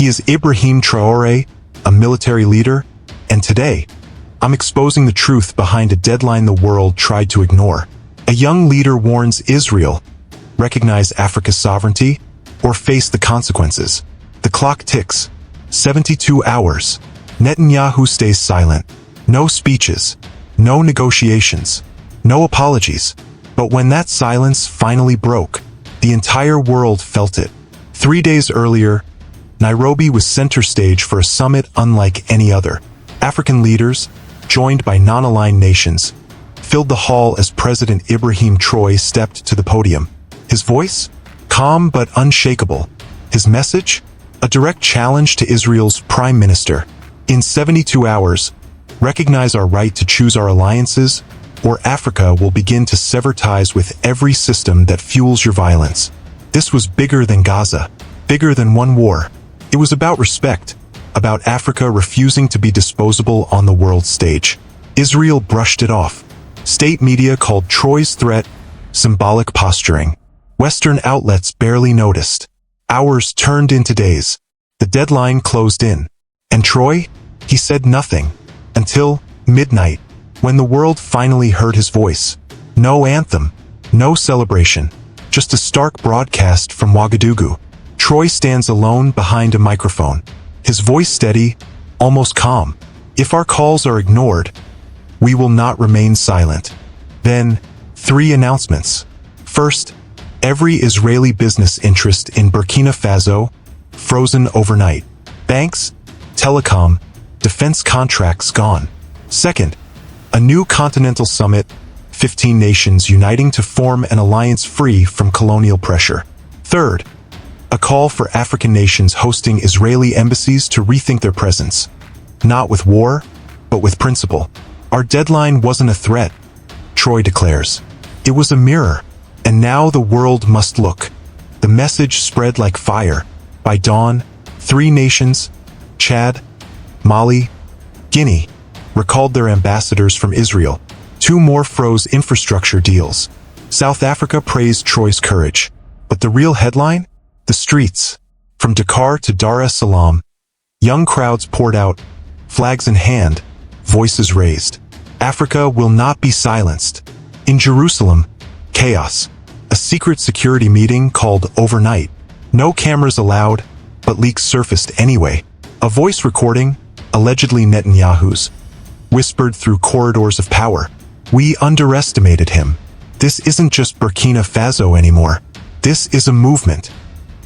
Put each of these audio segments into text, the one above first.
He is Ibrahim Traoré, a military leader, and today, I'm exposing the truth behind a deadline the world tried to ignore. A young leader warns Israel, recognize Africa's sovereignty, or face the consequences. The clock ticks. 72 hours. Netanyahu stays silent. No speeches. No negotiations. No apologies. But when that silence finally broke, the entire world felt it. 3 days earlier, Nairobi was center stage for a summit unlike any other. African leaders, joined by non-aligned nations, filled the hall as President Ibrahim Traore stepped to the podium. His voice? Calm but unshakable. His message? A direct challenge to Israel's prime minister. In 72 hours, recognize our right to choose our alliances, or Africa will begin to sever ties with every system that fuels your violence. This was bigger than Gaza, bigger than one war. It was about respect, about Africa refusing to be disposable on the world stage. Israel brushed it off. State media called Traore's threat symbolic posturing. Western outlets barely noticed. Hours turned into days. The deadline closed in. And Traore? He said nothing. Until midnight, when the world finally heard his voice. No anthem. No celebration. Just a stark broadcast from Ouagadougou. Traore stands alone behind a microphone. His voice steady, almost calm. If our calls are ignored, we will not remain silent. Then, 3 announcements. First, every Israeli business interest in Burkina Faso frozen overnight. Banks, telecom, defense contracts gone. Second, a new continental summit, 15 nations uniting to form an alliance free from colonial pressure. Third, a call for African nations hosting Israeli embassies to rethink their presence. Not with war, but with principle. Our deadline wasn't a threat, Traore declares. It was a mirror, and now the world must look. The message spread like fire. By dawn, 3 nations, Chad, Mali, Guinea, recalled their ambassadors from Israel. 2 more froze infrastructure deals. South Africa praised Traore's courage. But the real headline? The streets. From Dakar to Dar es Salaam, young crowds poured out, flags in hand, voices raised. Africa will not be silenced. In Jerusalem, chaos. A secret security meeting called overnight. No cameras allowed, but leaks surfaced anyway. A voice recording, allegedly Netanyahu's, whispered through corridors of power. We underestimated him. This isn't just Burkina Faso anymore. This is a movement.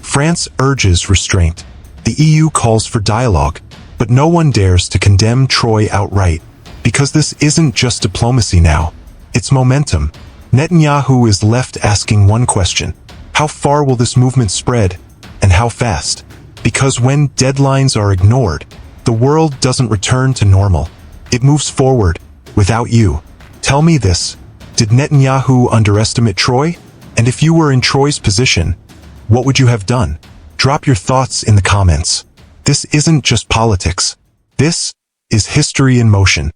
France urges restraint. The EU calls for dialogue, but no one dares to condemn Traore outright, because this isn't just diplomacy now. It's momentum. Netanyahu is left asking one question. How far will this movement spread, and how fast? Because when deadlines are ignored, the world doesn't return to normal. It moves forward, without you. Tell me this. Did Netanyahu underestimate Traore? And if you were in Traore's position, what would you have done? Drop your thoughts in the comments. This isn't just politics. This is history in motion.